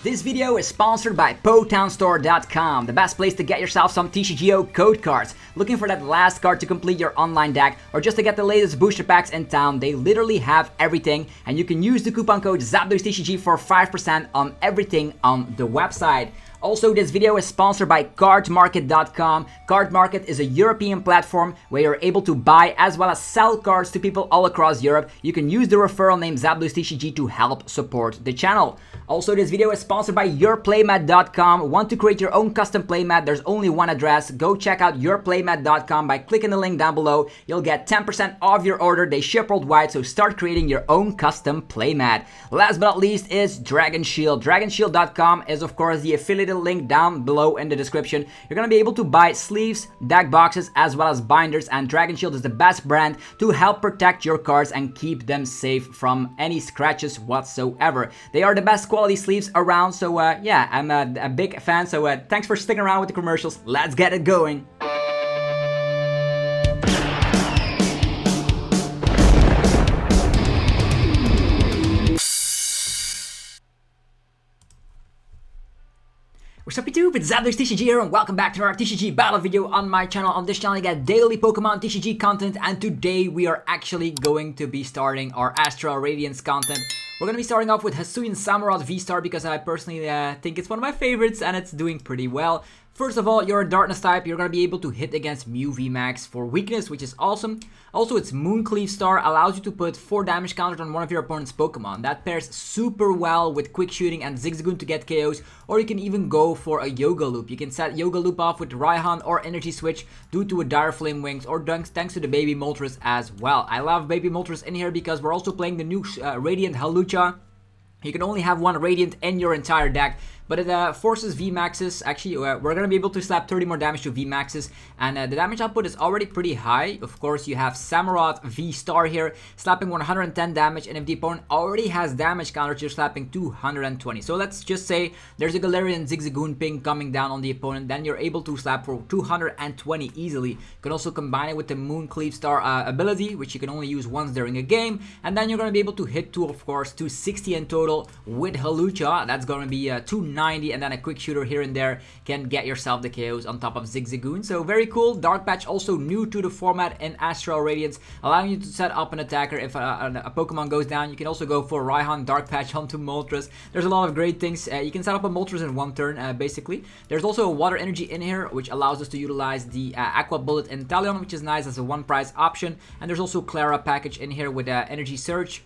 This video is sponsored by PotownStore.com, the best place to get yourself some TCGO code cards. Looking for that last card to complete your online deck, or just to get the latest booster packs in town, they literally have everything, and you can use the coupon code ZapDosTCG for 5% on everything on the website. Also, this video is sponsored by Cardmarket.com. Cardmarket is a European platform where you're able to buy as well as sell cards to people all across Europe. You can use the referral name ZapDosTCG to help support the channel. Also, this video is sponsored by YourPlaymat.com. Want to create your own custom playmat? There's only one address. Go check out YourPlaymat.com by clicking the link down below. You'll get 10% off your order. They ship worldwide, so start creating your own custom playmat. Last but not least is Dragon Shield. DragonShield.com is of course the affiliated link down below in the description. You're gonna be able to buy sleeves, deck boxes, as well as binders, and Dragon Shield is the best brand to help protect your cards and keep them safe from any scratches whatsoever. They are the best quality sleeves around, so yeah, I'm a big fan, so thanks for sticking around with the commercials. Let's get it going. What's up YouTube, it's ZapDosTCG here and welcome back to our TCG battle video on my channel. On this channel you get daily Pokemon TCG content, and today we are actually going to be starting our Astral Radiance content. We're going to be starting off with Hisuian Samurott VSTAR because I personally think it's one of my favorites and it's doing pretty well. First of all, you're a Darkness type, you're going to be able to hit against Mew VMAX for weakness, which is awesome. Also, its Mooncleave Star allows you to put 4 damage counters on one of your opponent's Pokemon. That pairs super well with Quick Shooting and Zigzagoon to get KOs, or you can even go for a Yoga Loop. You can set Yoga Loop off with Raihan or Energy Switch due to a Dire Flame Wings, or thanks to the Baby Moltres as well. I love Baby Moltres in here because we're also playing the new Radiant Hawlucha. You can only have one Radiant in your entire deck, but it forces VMAXs. Actually, we're going to be able to slap 30 more damage to VMAXs, and the damage output is already pretty high. Of course, you have Samurott VSTAR here, slapping 110 damage, and if the opponent already has damage counters, you're slapping 220. So let's just say there's a Galarian Zigzagoon ping coming down on the opponent, then you're able to slap for 220 easily. You can also combine it with the Mooncleave Star ability, which you can only use once during a game, and then you're going to be able to hit of course, 260 in total with Hawlucha. That's going to be 290, and then a quick shooter here and there can get yourself the KOs on top of Zigzagoon. So very cool. Dark Patch also new to the format in Astral Radiance, allowing you to set up an attacker if a Pokemon goes down. You can also go for Raihan Dark Patch onto Moltres. There's a lot of great things. You can set up a Moltres in one turn basically. There's also a Water Energy in here, which allows us to utilize the Aqua Bullet Inteleon, which is nice as a one price option. And there's also Clara package in here with Energy Surge,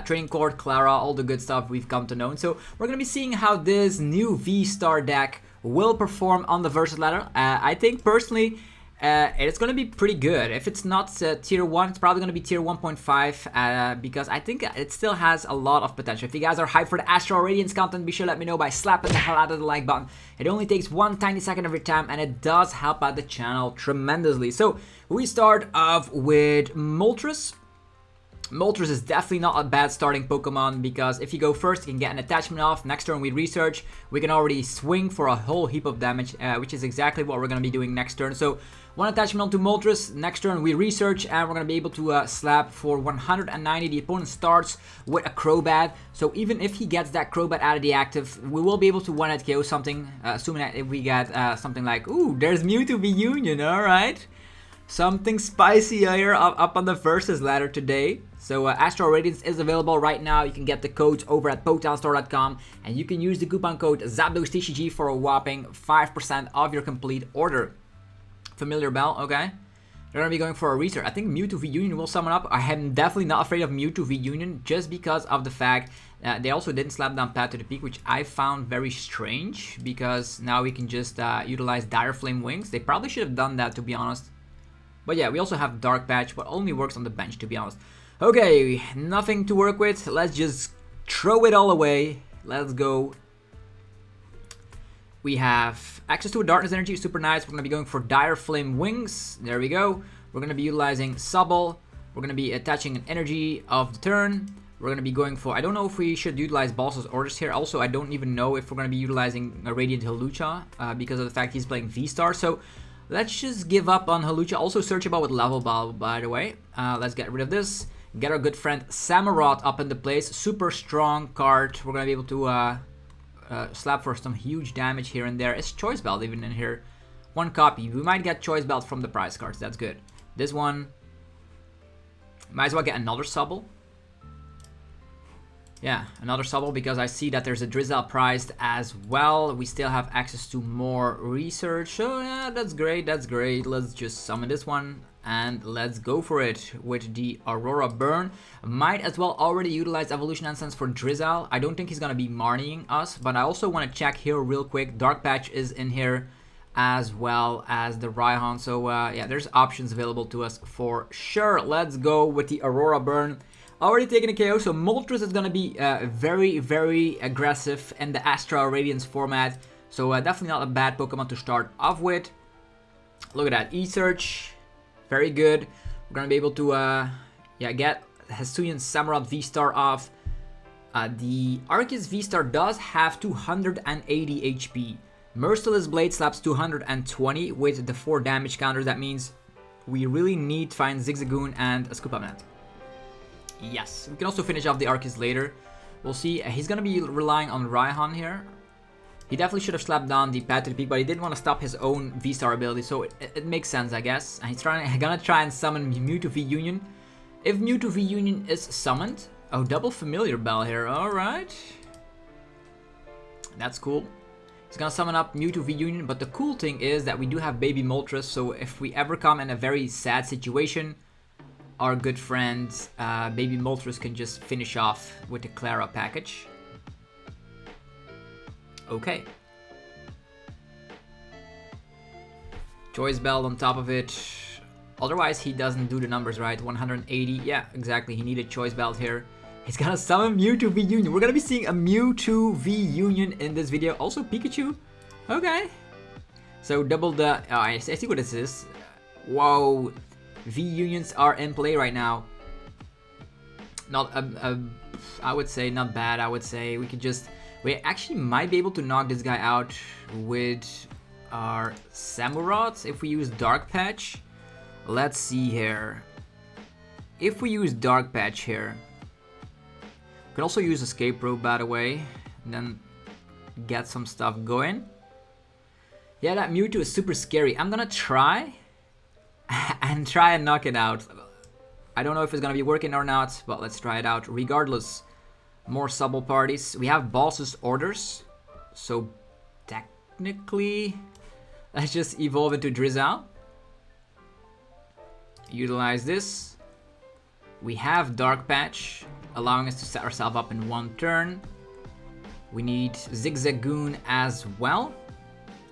Training Court, Clara, all the good stuff we've come to know. So we're going to be seeing how this new V-Star deck will perform on the Versus ladder. I think personally it's going to be pretty good. If it's not tier 1, it's probably going to be tier 1.5 because I think it still has a lot of potential. If you guys are hyped for the Astral Radiance content, be sure to let me know by slapping the hell out of the like button. It only takes one tiny second of your time, and it does help out the channel tremendously. So we start off with Moltres. Moltres is definitely not a bad starting Pokemon because if you go first, you can get an attachment off. Next turn we research. We can already swing for a whole heap of damage, which is exactly what we're going to be doing next turn. So one attachment onto Moltres. Next turn we research, and we're going to be able to slap for 190. The opponent starts with a Crobat. So even if he gets that Crobat out of the active, we will be able to one-hit KO something, assuming that if we get something like, ooh, there's Mewtwo VUNION, alright. Something spicy here up on the Versus ladder today. So Astral Radiance is available right now. You can get the codes over at PotownStore.com, and you can use the coupon code ZapDosTCG for a whopping 5% of your complete order. Familiar Bell, okay. They're going to be going for a research. I think Mewtwo VUNION will summon up. I am definitely not afraid of Mewtwo VUNION just because of the fact they also didn't slap down Path to the Peak, which I found very strange because now we can just utilize Dire Flame Wings. They probably should have done that, to be honest. But yeah, we also have Dark Patch, but only works on the bench, to be honest. Okay, nothing to work with. Let's just throw it all away. Let's go. We have access to a Darkness Energy, super nice. We're going to be going for Dire Flame Wings. There we go. We're going to be utilizing Subble. We're going to be attaching an energy of the turn. We're going to be going for, I don't know if we should utilize Boss's Orders here. Also, I don't even know if we're going to be utilizing a Radiant Hawlucha because of the fact he's playing V-Star. So let's just give up on Hawlucha. Also searchable with Level Ball, by the way. Let's get rid of this. Get our good friend Samurott up into place. Super strong card. We're going to be able to slap for some huge damage here and there. Is Choice Belt even in here? 1 copy. We might get Choice Belt from the prize cards. That's good. This one, might as well get another Subble. Yeah, another Subble, because I see that there's a Drizzle prized as well. We still have access to more research. So yeah, that's great, that's great. Let's just summon this one and let's go for it with the Aurora Burn. Might as well already utilize Evolution Essence for Drizzle. I don't think he's gonna be Marnieing us, but I also want to check here real quick. Dark Patch is in here as well as the Raihan. So yeah, there's options available to us for sure. Let's go with the Aurora Burn. Already taken a KO, so Moltres is going to be very, very aggressive in the Astral Radiance format. So definitely not a bad Pokemon to start off with. Look at that, E-Search, very good. We're going to be able to yeah, get Hisuian Samurott VSTAR off. The Arceus VSTAR does have 280 HP. Merciless Blade slaps 220 with the 4 damage counters. That means we really need to find Zigzagoon and a Scoopamnet. Yes, we can also finish off the Arceus later. We'll see. He's going to be relying on Raihan here. He definitely should have slapped down the Pad to the Peak, but he didn't want to stop his own V-Star ability, so it makes sense, I guess. And he's gonna try and summon Mewtwo VUNION. If Mewtwo VUNION is summoned... Oh, double Familiar Bell here, alright. That's cool. He's gonna summon up Mewtwo VUNION, but the cool thing is that we do have Baby Moltres, so if we ever come in a very sad situation, our good friend Baby Moltres can just finish off with the Clara package. Okay. Choice Belt on top of it. Otherwise, he doesn't do the numbers right. 180. Yeah, exactly. He needed Choice Belt here. He's gonna summon Mewtwo VUNION. We're gonna be seeing a Mewtwo VUNION in this video. Also Pikachu. Okay. So double the... Oh, I see what this is. Whoa. V-Unions are in play right now. Not I would say not bad. I would say we could just... We actually might be able to knock this guy out with our Samurott if we use Dark Patch. Let's see here. If we use Dark Patch here, we can also use Escape Rope, by the way, and then get some stuff going. Yeah, that Mewtwo is super scary. I'm gonna try and knock it out. I don't know if it's gonna be working or not, but let's try it out. Regardless, more Subble parties. We have Boss's Orders, so technically, let's just evolve into Drizzle. Utilize this. We have Dark Patch, allowing us to set ourselves up in 1 turn. We need Zigzagoon as well.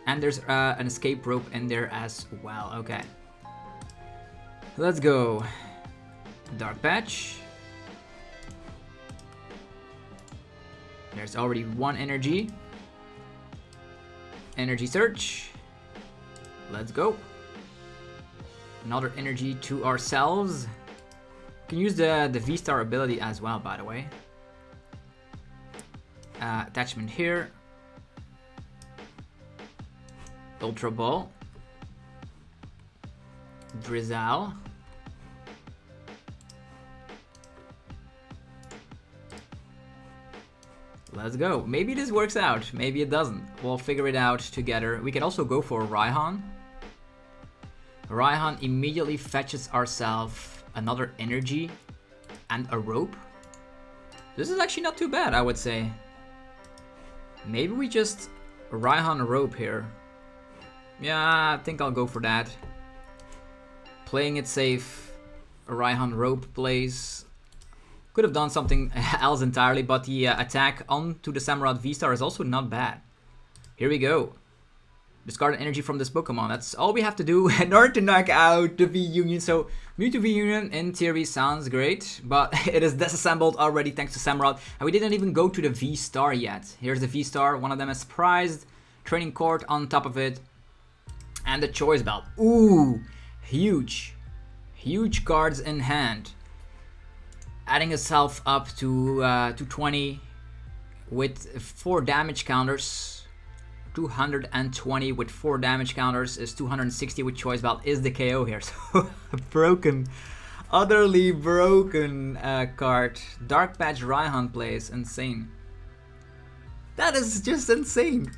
And there's an Escape Rope in there as well. Okay. Let's go. Dark Patch. There's already 1 energy. Energy Search. Let's go. Another energy to ourselves. We can use the V-Star ability as well, by the way. Attachment here. Ultra Ball. Drizzle. Let's go. Maybe this works out. Maybe it doesn't. We'll figure it out together. We can also go for Raihan. Raihan immediately fetches ourselves another energy and a rope. This is actually not too bad, I would say. Maybe we just Raihan rope here. Yeah, I think I'll go for that. Playing it safe. Raihan rope plays. Could have done something else entirely, but the attack onto the Samurott VSTAR is also not bad. Here we go. Discard energy from this Pokemon. That's all we have to do in order to knock out the V-Union. So Mewtwo V-Union in theory sounds great, but it is disassembled already thanks to Samurott. And we didn't even go to the V-Star yet. Here's the V-Star. One of them is prized. Training Court on top of it. And the Choice Belt. Ooh, huge. Huge cards in hand. Adding itself up to 220 with 4 damage counters. 220 with 4 damage counters is 260 with Choice Belt is the KO here. So broken, utterly broken card. Dark Patch Raihan plays insane. That is just insane.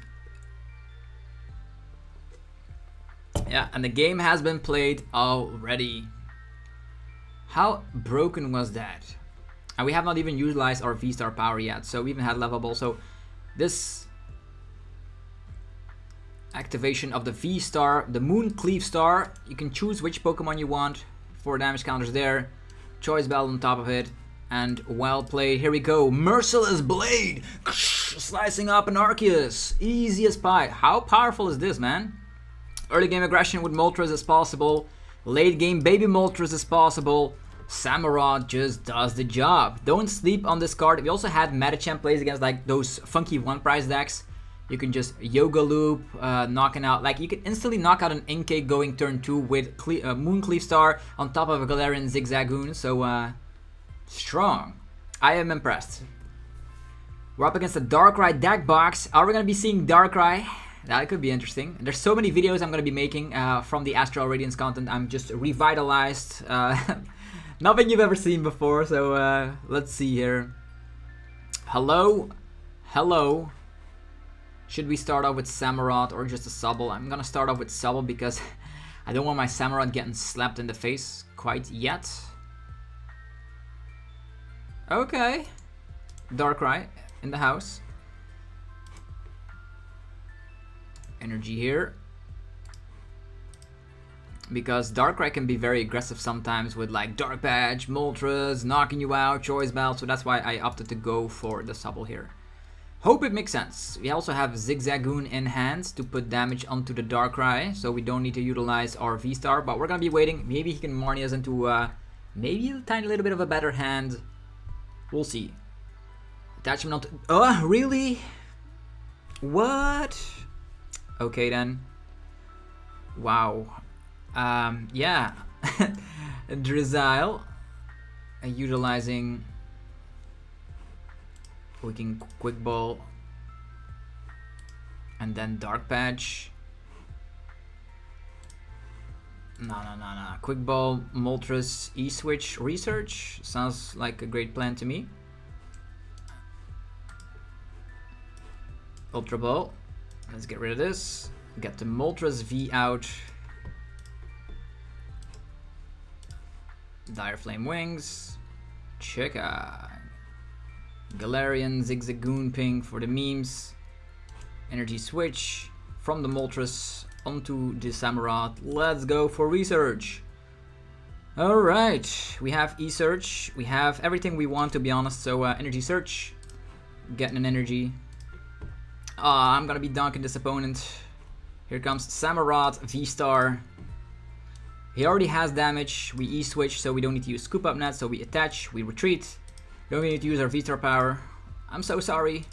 Yeah, and the game has been played already. How broken was that? And we have not even utilized our V-Star power yet, so we even had level ball. So this activation of the V-Star, the Moon Cleave Star, you can choose which Pokemon you want. 4 damage counters there, Choice Belt on top of it, and well played. Here we go, Merciless Blade, slicing up an Arceus, easy as pie. How powerful is this, man? Early game aggression with Moltres is possible, late game baby Moltres is possible. Samurott just does the job. Don't sleep on this card. We also had Medicham plays against like those funky one price decks. You can just Yoga Loop, knocking out, like you can instantly knock out an Inkay going turn 2 with Moon Cleave Star on top of a Galarian Zigzagoon. So strong. I am impressed. We're up against the Darkrai deck box. Are we gonna be seeing Darkrai? That could be interesting. There's so many videos I'm gonna be making from the Astral Radiance content. I'm just revitalized. Nothing you've ever seen before. So let's see here. Hello, hello. Should we start off with Samurott or just a Sobble? I'm gonna start off with Sobble because I don't want my Samurott getting slapped in the face quite yet. Okay. Darkrai in the house. Energy here. Because Darkrai can be very aggressive sometimes with like Dark Badge, Moltres, knocking you out, Choice Belt. So that's why I opted to go for the Sobble here. Hope it makes sense. We also have Zigzagoon in hand to put damage onto the Darkrai, so we don't need to utilize our V-Star, but we're gonna be waiting. Maybe he can Marnie us into maybe a tiny little bit of a better hand. We'll see. Attachment onto... Oh, really? What? Okay then. Wow. Yeah. Drizzile. Utilizing... We can Quick Ball. And then Dark Patch. No. Quick Ball, Moltres, E-Switch, Research. Sounds like a great plan to me. Ultra Ball. Let's get rid of this. Get the Moltres V out. Dire Flame Wings. Chicka. Galarian Zigzagoon ping for the memes. Energy switch from the Moltres onto the Samurott. Let's go for Research. Alright, we have E-Search. We have everything we want, to be honest. So Energy Search. Getting an energy. I'm gonna be dunking this opponent. Here comes Samurott VSTAR. He already has damage. We E-Switch, so we don't need to use Scoop Up Net. So we attach, we retreat. Don't need to use our V-Star power. I'm so sorry.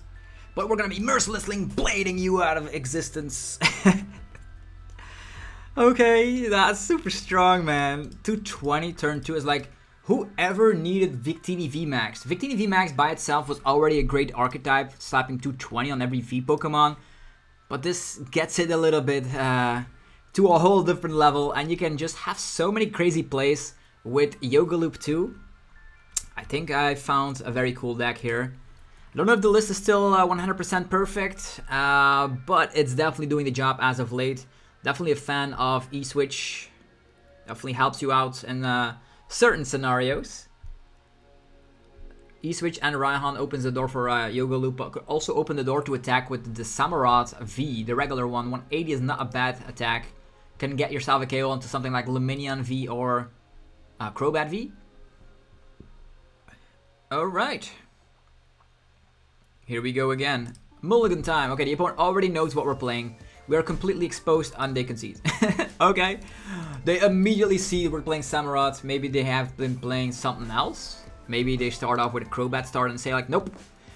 But we're gonna be mercilessly blading you out of existence. Okay, that's super strong, man. 220 turn 2 is like, whoever needed Victini VMAX. Victini VMAX by itself was already a great archetype, slapping 220 on every V Pokemon. But this gets it a little bit to a whole different level, and you can just have so many crazy plays with Yoga Loop 2. I think I found a very cool deck here. I don't know if the list is still 100% perfect, but it's definitely doing the job as of late. Definitely a fan of E-Switch. Definitely helps you out in certain scenarios. E-Switch and Raihan opens the door for Yoga Loop, but could also open the door to attack with the Samurott V, the regular one. 180 is not a bad attack. Can get yourself a KO onto something like Luminion V or Crobat V. Alright. Here we go again. Mulligan time. Okay, the opponent already knows what we're playing. We are completely exposed and they concede. Okay. They immediately see we're playing Samurott. Maybe they have been playing something else. Maybe they start off with a Crobat start and say like, nope,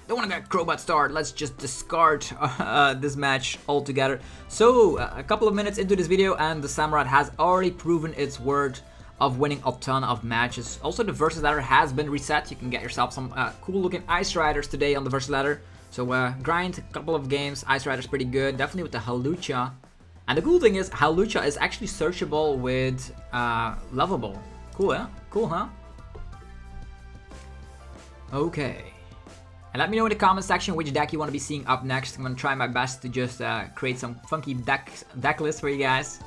don't want to get Crobat start. Let's just discard this match altogether. So, a couple of minutes into this video and the Samurott has already proven its worth of winning a ton of matches. Also, the Versus Ladder has been reset. You can get yourself some cool looking Ice Riders today on the Versus Ladder. So grind a couple of games. Ice Rider's pretty good. Definitely with the Hawlucha. And the cool thing is, Hawlucha is actually searchable with Lovable. Cool, huh? Cool, huh? Okay. And let me know in the comment section which deck you want to be seeing up next. I'm going to try my best to just create some funky deck lists for you guys.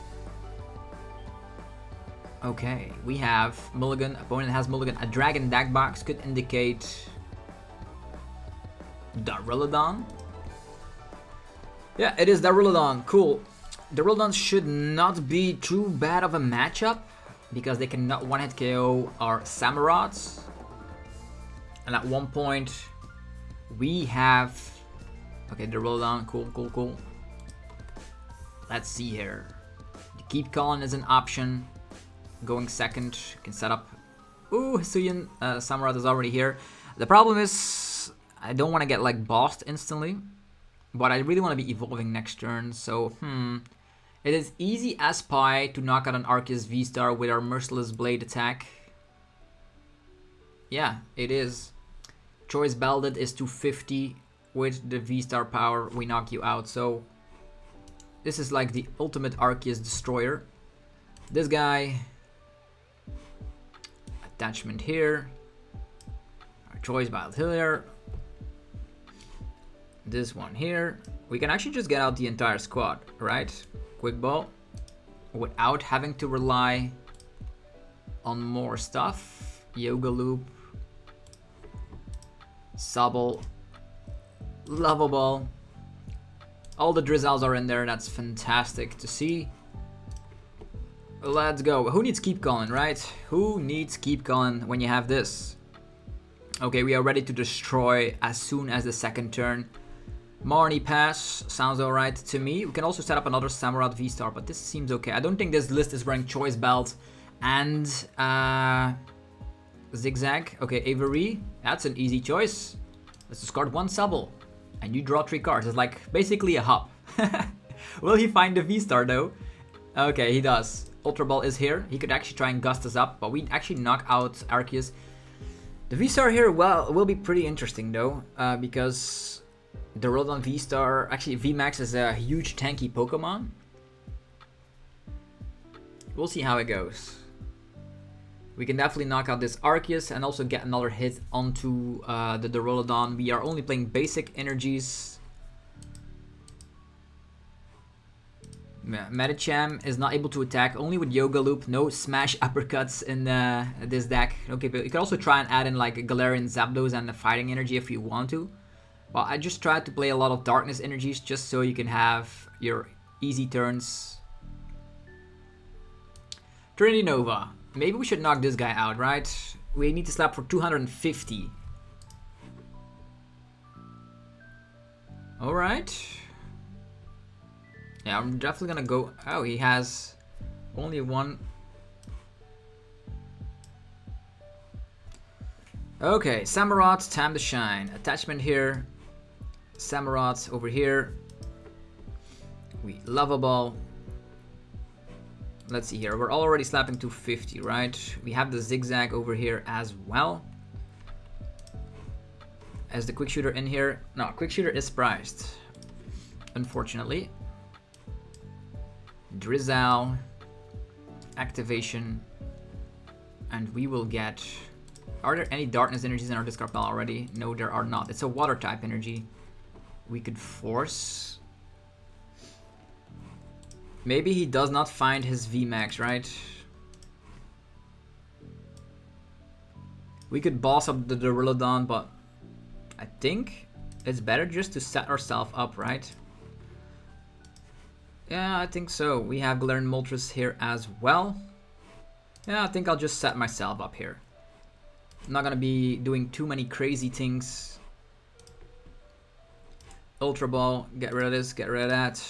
Okay, we have Mulligan. Opponent has Mulligan. A Dragon deck box could indicate Duraludon. Yeah, it is Duraludon. Cool. Duraludon should not be too bad of a matchup because they cannot one-hit KO our Samurotts. And at one point, we have... Okay, Duraludon. Cool. Let's see here. The Keep Calling is an option. Going second, can set up. Ooh, Hisuian Samurott is already here. The problem is, I don't want to get like bossed instantly, but I really want to be evolving next turn. So, it is easy as pie to knock out an Arceus V-Star with our Merciless Blade attack. Yeah, it is. Choice Belted is 250. With the V-Star power, we knock you out. So, this is like the ultimate Arceus destroyer. This guy... Attachment here. Our Choice Belted here. This one here. We can actually just get out the entire squad, right? Quick Ball. Without having to rely on more stuff. Yoga Loop. Sobble. Lovable. All the Drizzles are in there. That's fantastic to see. Let's go. Who needs Keep Calling, right? Who needs Keep Calling when you have this? Okay, we are ready to destroy as soon as the second turn. Marnie Pass sounds alright to me. We can also set up another Samurott V-Star, but this seems okay. I don't think this list is running Choice Belt and Zigzag. Okay, Avery. That's an easy choice. Let's discard one Sobble. And you draw 3 cards. It's like basically a hop. Will he find the V-Star though? Okay, he does. Ultra Ball is here. He could actually try and gust us up, but we actually knock out Arceus. The V-Star here, well, will be pretty interesting though, because the Duraludon V-Star, actually VMAX is a huge tanky Pokemon. We'll see how it goes. We can definitely knock out this Arceus and also get another hit onto the Duraludon. We are only playing basic energies. Medicham is not able to attack, only with Yoga Loop, no smash uppercuts in this deck. Okay, but you can also try and add in like Galarian Zapdos and the fighting energy if you want to. Well, I just tried to play a lot of darkness energies just so you can have your easy turns. Trinity Nova. Maybe we should knock this guy out, right? We need to slap for 250. Alright. Yeah, I'm definitely gonna go... Oh, he has only one. Okay, Samurott, time to shine. Attachment here. Samurott over here. We love a ball. Let's see here. We're already slapping 250, right? We have the Zigzag over here as well. As the Quick Shooter in here. No, Quick Shooter is priced, unfortunately. Drizzle, activation, and we will get... Are there any darkness energies in our discard pile already? No, there are not. It's a water type energy. We could force. Maybe he does not find his VMAX, right? We could boss up the Duraludon, but I think it's better just to set ourselves up, right? Yeah, I think so. We have Galarian Moltres here as well. Yeah, I think I'll just set myself up here. I'm not gonna be doing too many crazy things. Ultra Ball, get rid of this, get rid of that.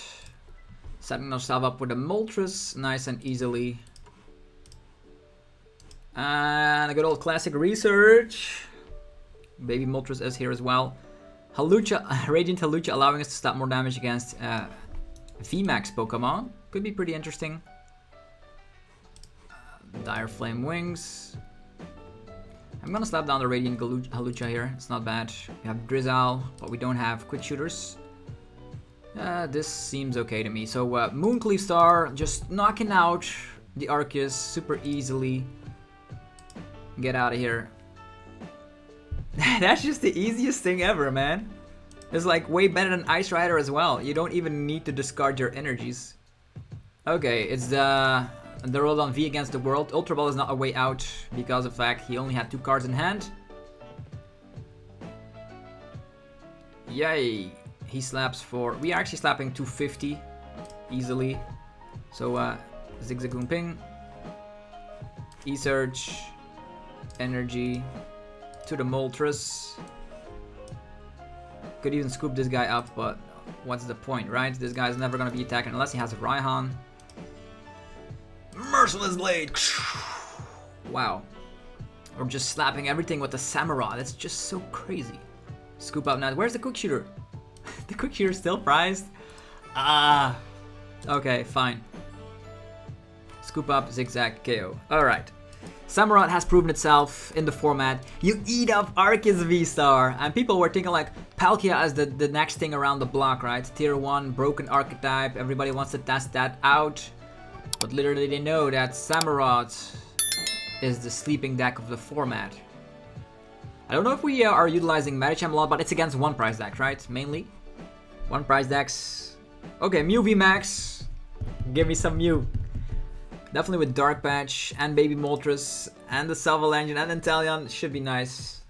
Setting ourselves up with a Moltres, nice and easily. And a good old classic research. Baby Moltres is here as well. Hawlucha, Radiant Hawlucha, allowing us to stop more damage against VMAX Pokemon. Could be pretty interesting. Dire Flame Wings. I'm gonna slap down the Radiant Hawlucha here. It's not bad. We have Drizzle, but we don't have Quick Shooters. This seems okay to me. So Mooncleave Star, just knocking out the Arceus super easily. Get out of here. That's just the easiest thing ever, man. It's like way better than Ice Rider as well. You don't even need to discard your energies. Okay, it's the Duraludon V against the world. Ultra Ball is not a way out because of the fact he only had 2 cards in hand. Yay! He slaps for... We are actually slapping 250 easily. So, Zigzagoon Ping. E-Surge. Energy. To the Moltres. Could even scoop this guy up, but what's the point, right? This guy's never gonna be attacking unless he has a Raihan. Merciless Blade! Wow. Or just slapping everything with the Samurott. That's just so crazy. Scoop up now. Where's the Quick Shooter? The Quick Shooter still prized? Ah. Okay, fine. Scoop up, Zigzag, KO. Alright. Samurott has proven itself in the format. You eat up Arceus VSTAR. And people were thinking like Palkia as the next thing around the block, right? Tier 1, broken archetype. Everybody wants to test that out. But literally they know that Samurott is the sleeping deck of the format. I don't know if we are utilizing Medicham a lot, but it's against 1 price decks, right? Mainly. 1 price decks. Okay, Mew VMAX. Give me some Mew. Definitely with Dark Patch and Baby Moltres and the Salvo Engine and Inteleon. Should be nice.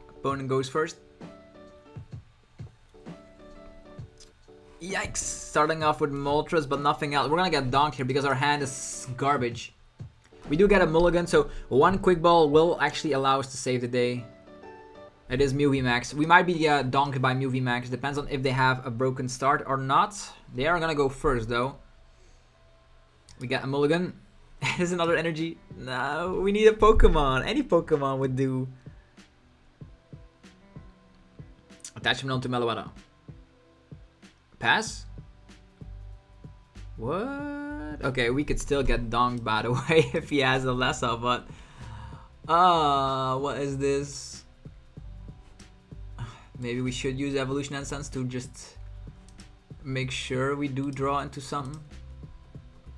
Opponent goes first. Yikes. Starting off with Moltres, but nothing else. We're gonna get donked here because our hand is garbage. We do get a mulligan, so 1 Quick Ball will actually allow us to save the day. It is Mew VMAX. We might be donked by Mew VMAX. Depends on if they have a broken start or not. They are gonna go first though. We got a mulligan. Here's another energy. No, we need a Pokemon. Any Pokemon would do. Attachment onto Meloetta. Pass? What? Okay, we could still get donked by the way if he has a Lessa, but... what is this? Maybe we should use Evolution Essence to just make sure we do draw into something.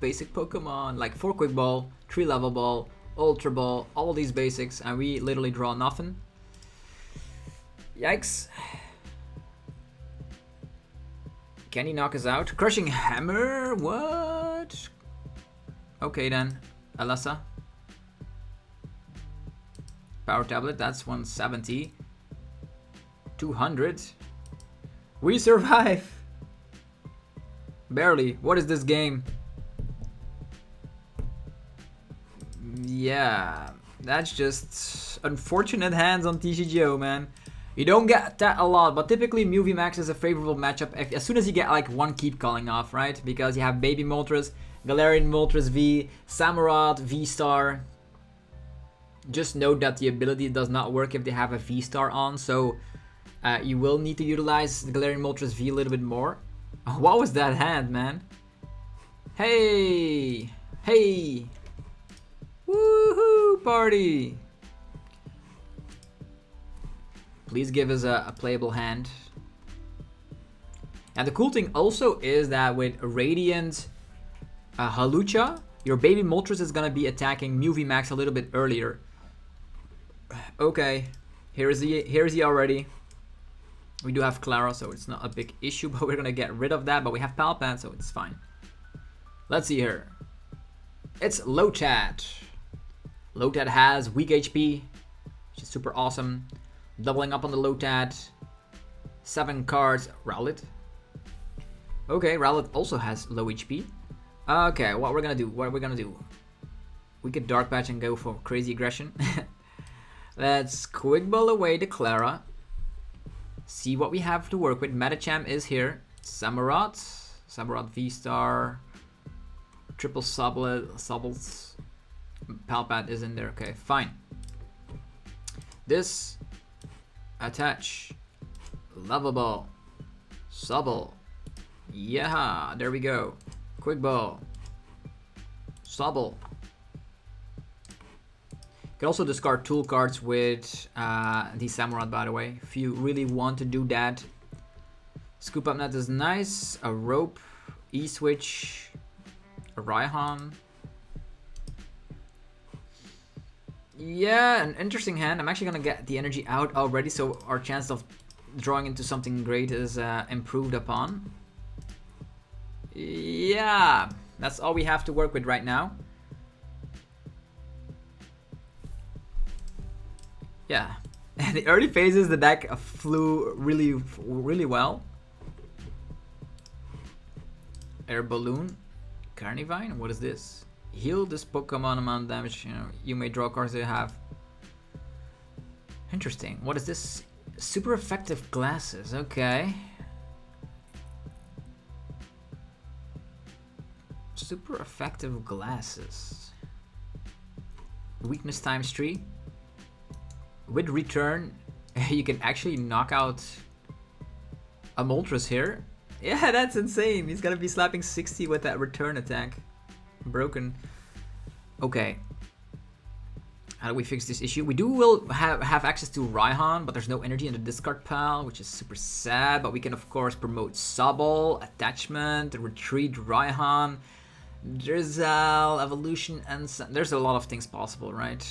Basic Pokemon, like 4 Quick Ball, 3 Level Ball, Ultra Ball, all these basics, and we literally draw nothing. Yikes. Can he knock us out? Crushing Hammer? What? Okay then. Alessa. Power Tablet, that's 170. 200. We survive! Barely. What is this game? Yeah, that's just unfortunate hands on TCGO, man. You don't get that a lot, but typically Mew VMAX is a favorable matchup as soon as you get like 1 keep calling off, right? Because you have Baby Moltres, Galarian Moltres V, Samurott VSTAR. Just note that the ability does not work if they have a VSTAR on, so you will need to utilize the Galarian Moltres V a little bit more. What was that hand, man? Hey! Hey! Woohoo! Party! Please give us a playable hand. And the cool thing also is that with Radiant Hawlucha, your Baby Moltres is gonna be attacking Mew VMAX a little bit earlier. Okay, here's he already. We do have Clara, so it's not a big issue, but we're gonna get rid of that. But we have Palpad, so it's fine. Let's see here. It's Lotad. Lotad has weak HP, which is super awesome. Doubling up on the Lotad. 7 cards. Rowlet. Okay, Rowlet also has low HP. Okay, what we're gonna do? We could Dark Patch and go for crazy aggression. Let's Quick Ball away the Clara. See what we have to work with. Medicham is here. Samurott VSTAR. Triple Sobbles. Palpad is in there. Okay, fine. This attach. Lovable. Sobble. Yeah, there we go. Quick Ball. Sobble. You can also discard tool cards with the Samurott, by the way, if you really want to do that. Scoop Up Net is nice. A Rope. E-Switch. A Raihan. Yeah, an interesting hand. I'm actually gonna get the energy out already, so our chance of drawing into something great is improved upon. Yeah, that's all we have to work with right now. Yeah, in the early phases the deck flew really well. Air Balloon, Carnivine, what is this? Heal this Pokemon amount of damage, you may draw cards that have. Interesting. What is this? Super effective glasses, okay. Super effective glasses. Weakness times 3. With return, you can actually knock out a Moltres here. Yeah, that's insane. He's gonna be slapping 60 with that return attack. Broken. Okay. How do we fix this issue? We will have access to Raihan, but there's no energy in the discard pile, which is super sad. But we can of course promote Sobble, Attachment, Retreat Raihan, Drizzle, Evolution, and there's a lot of things possible, right?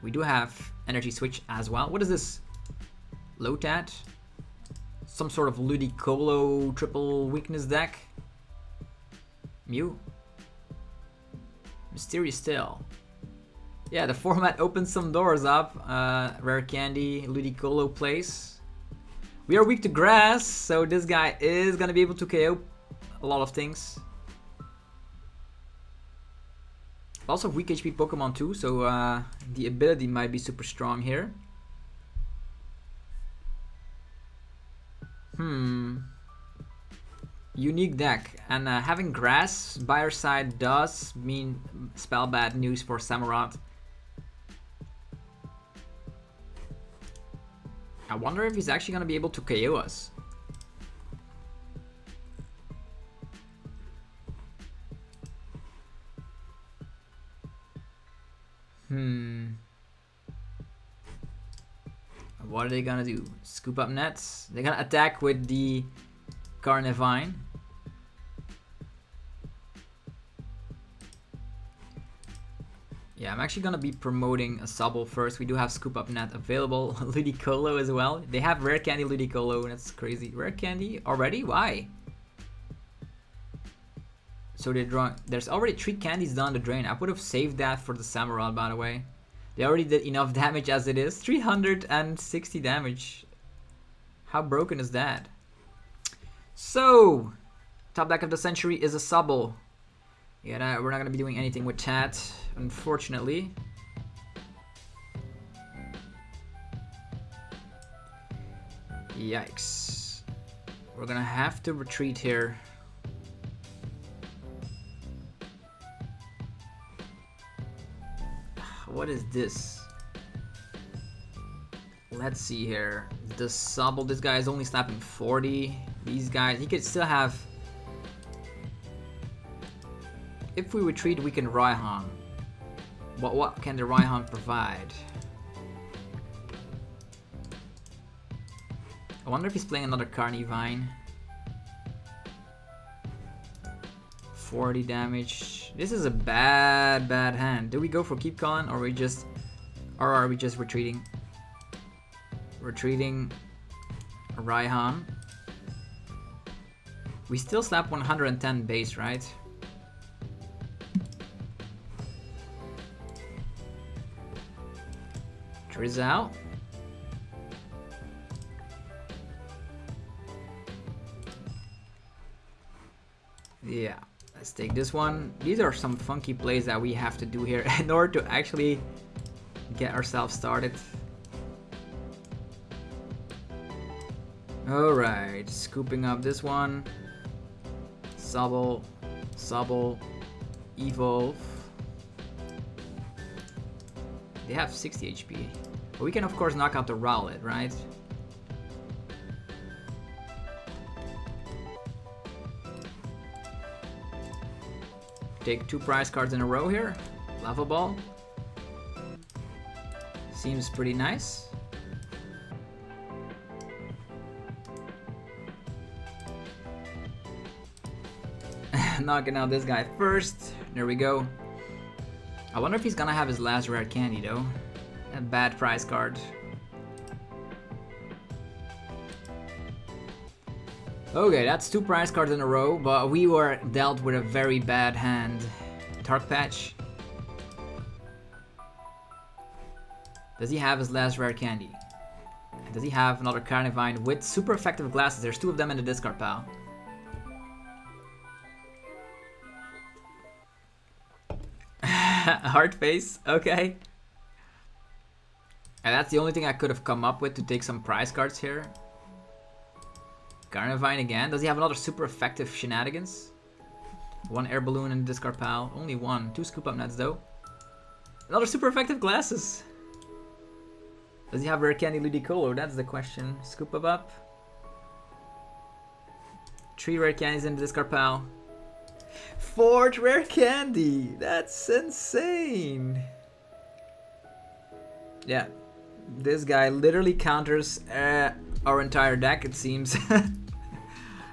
We do have Energy Switch as well. What is this? Lotat? Some sort of Ludicolo triple weakness deck? Mew? Mysterious Tale. Yeah, the format opens some doors up. Rare Candy, Ludicolo Place. We are weak to grass, so this guy is gonna be able to KO a lot of things. Also weak HP Pokemon too, so the ability might be super strong here. Unique deck, and having grass by our side does mean spell bad news for Samurott. I wonder if he's actually gonna be able to KO us. What are they gonna do? Scoop up nets? They're gonna attack with the Carnivine. Yeah, I'm actually gonna be promoting a Sobble first. We do have Scoop Up Net available. Ludicolo as well. They have Rare Candy Ludicolo, and that's crazy. Rare Candy already? Why? So they're drawing. There's already 3 candies down the drain. I would have saved that for the Samurott, by the way. They already did enough damage as it is. 360 damage. How broken is that? So, top deck of the century is a Sobble. Yeah, we're not gonna be doing anything with that, unfortunately. Yikes. We're gonna have to retreat here. What is this? Let's see here. The Sobble, this guy is only slapping 40. These guys, he could still have. If we retreat, we can Raihan. What can the Raihan provide? I wonder if he's playing another Carnivine. 40 damage. This is a bad hand. Do we go for keep calling, or are we just retreating? Retreating Raihan. We still slap 110 base, right? Drizzle. Yeah, let's take this one. These are some funky plays that we have to do here in order to actually get ourselves started. Alright, scooping up this one. Sobble, Evolve. They have 60 HP. But we can of course knock out the Rowlet, right? Take 2 prize cards in a row here. Lava Ball. Seems pretty nice. Knocking out this guy first. There we go. I wonder if he's gonna have his last rare candy though. A bad prize card. Okay, that's 2 prize cards in a row, but we were dealt with a very bad hand. Dark Patch. Does he have his last rare candy? Does he have another Carnivine with super effective glasses? There's 2 of them in the discard pile. Hard face, okay. And that's the only thing I could have come up with to take some prize cards here. Carnivine again. Does he have another super effective Shenanigans? 1 air balloon in the discard pile. Only 1. 2 scoop up nets though. Another super effective glasses. Does he have rare candy Ludicolo? That's the question. Scoop up. 3 rare candies in the discard pile. 4th rare candy. That's insane. Yeah. This guy literally counters our entire deck, it seems.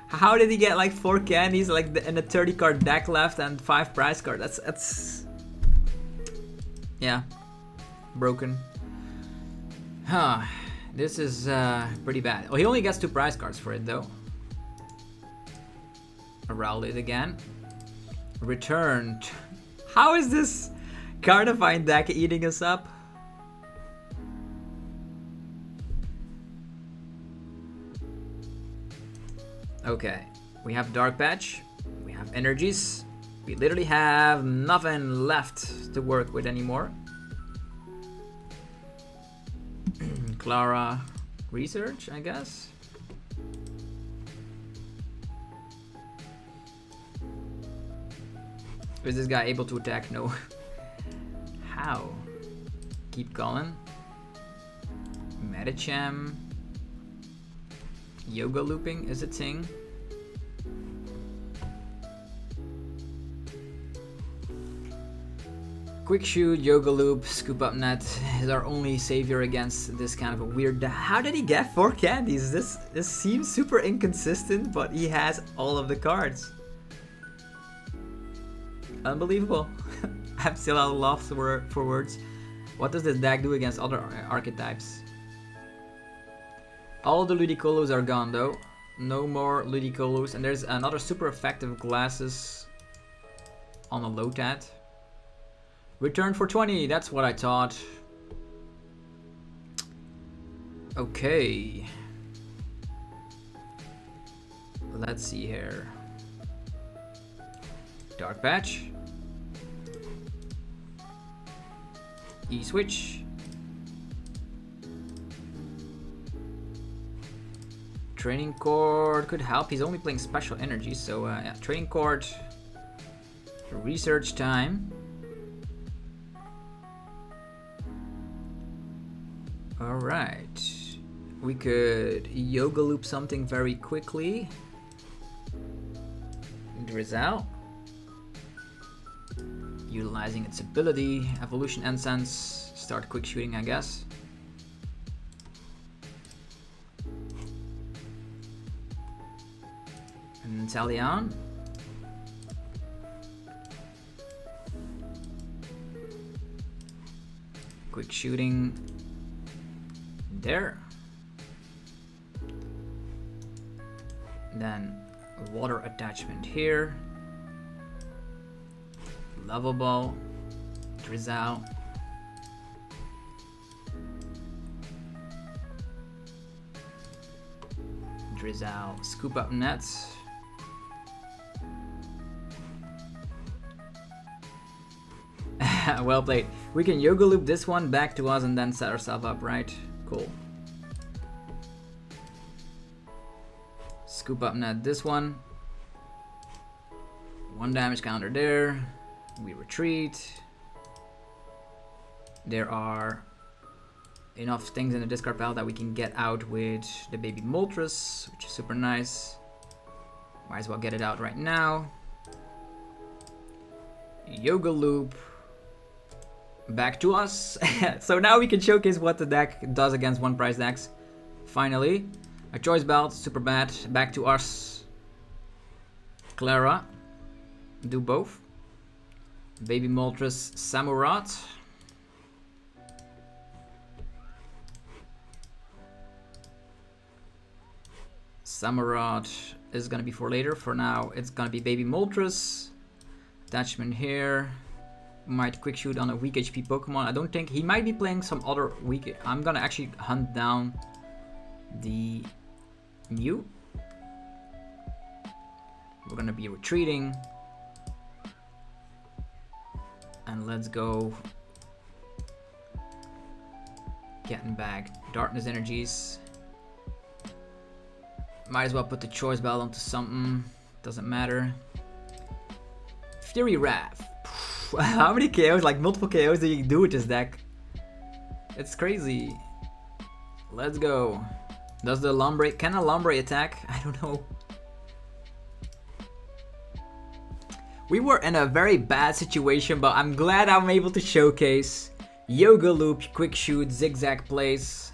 How did he get like 4 candies like in a 30 card deck left and 5 prize cards? That's yeah, broken. Huh. This is pretty bad. Oh, he only gets 2 prize cards for it though. Rowlet again. Returned. How is this Carnivine deck eating us up? Okay, we have Dark Patch, we have energies, we literally have nothing left to work with anymore. Clara Research, I guess. Is this guy able to attack? No. How? Keep calling. Medicham. Yoga looping is a thing. Quick Shoot, Yoga Loop, Scoop Up Net is our only savior against this kind of a weird. How did he get 4 candies? This seems super inconsistent, but he has all of the cards. Unbelievable. I'm still at a loss for words. What does this deck do against other archetypes? All the Ludicolos are gone though. No more Ludicolos, and there's another super effective glasses on a Lotat. Return for 20, that's what I thought. Okay. Let's see here. Dark Patch. E-Switch. Training Cord could help. He's only playing special energy, so yeah. Training Cord. Research time. Alright. We could Yoga Loop something very quickly. Drizzle. Utilizing its ability. Evolution Incense. Start quick shooting, I guess. Inteleon. Quick shooting there. Then water attachment here. Level Ball. Drizzle. Drizzle. Scoop Up Nets. Well played. We can Yoga Loop this one back to us and then set ourselves up, right? Cool. Scoop Up Net this one. 1 damage counter there. We retreat. There are enough things in the discard pile that we can get out with the baby Moltres, which is super nice. Might as well get it out right now. Yoga Loop. Back to us. So now we can showcase what the deck does against 1 prize decks. Finally. A Choice Belt, super bad. Back to us. Clara. Do both. Baby Moltres Samurott. Samurott is gonna be for later. For now, it's gonna be Baby Moltres. Attachment here. Might quick shoot on a weak HP Pokemon. I don't think he might be playing some other weak. I'm gonna actually hunt down the Mew. We're gonna be retreating. And let's go. Getting back Darkness Energies. Might as well put the Choice Bell onto something. Doesn't matter. Fury Wrath. How many KOs, like multiple KOs, do you do with this deck? It's crazy. Let's go. Does the Lombre, can a Lombre attack? I don't know. We were in a very bad situation, but I'm glad I'm able to showcase Yoga Loop, Quick Shoot, Zigzag Plays.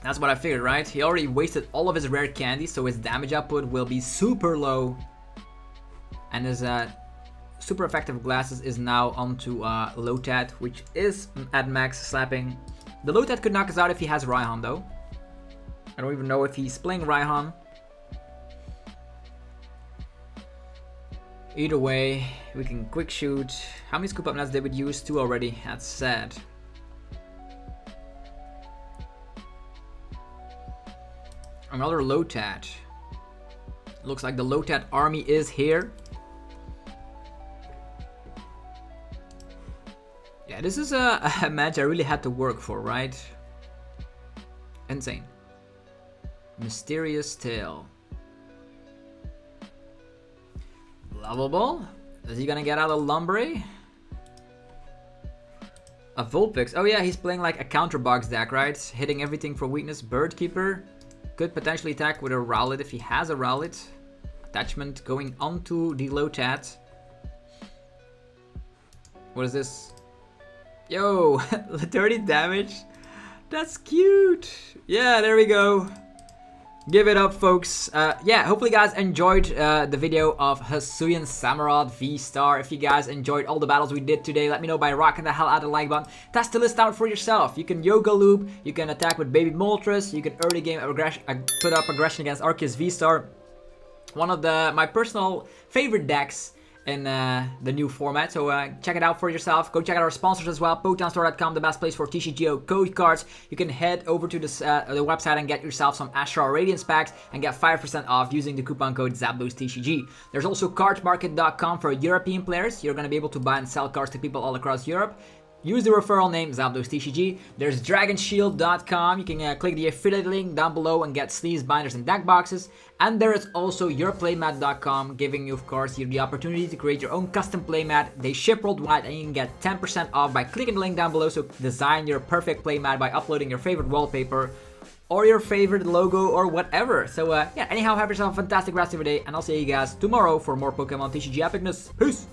That's what I figured, right? He already wasted all of his rare candy, so his damage output will be super low. And his super effective glasses is now onto Lotad, which is at max slapping. The Lotad could knock us out if he has Raihan though. I don't even know if he's playing Raihan. Either way, we can quick shoot. How many scoop up nuts did we use? 2 already. That's sad. Another Lotad. Looks like the Lotad army is here. Yeah, this is a match I really had to work for, right? Insane. Mysterious Tail. Lovable. Is he gonna get out a Lombre? A Vulpix. Oh yeah, he's playing like a counter box deck, right? Hitting everything for weakness. Bird Keeper. Could potentially attack with a Rowlet if he has a Rowlet. Attachment going onto the Lotad. What is this? Yo, 30 damage. That's cute. Yeah, there we go. Give it up, folks. Yeah, hopefully you guys enjoyed the video of Hisuian Samurott VSTAR. If you guys enjoyed all the battles we did today, let me know by rocking the hell out of the like button. Test the list out for yourself. You can Yoga Loop, you can attack with Baby Moltres, you can early game put up aggression against Arceus VSTAR. One of my personal favorite decks in the new format, so check it out for yourself. Go check out our sponsors as well, PokemonStore.com, the best place for TCG code cards. You can head over to the website and get yourself some Astral Radiance packs and get 5% off using the coupon code ZapDoseTCG. There's also cardmarket.com for European players. You're going to be able to buy and sell cards to people all across Europe. Use the referral name ZapDoseTCG. There's DragonShield.com. You can click the affiliate link down below and get sleeves, binders, and deck boxes. And there is also YourPlaymat.com, giving you, of course, the opportunity to create your own custom playmat. They ship worldwide, and you can get 10% off by clicking the link down below. So design your perfect playmat by uploading your favorite wallpaper or your favorite logo or whatever. So yeah, anyhow, have yourself a fantastic rest of your day, and I'll see you guys tomorrow for more Pokemon TCG epicness. Peace!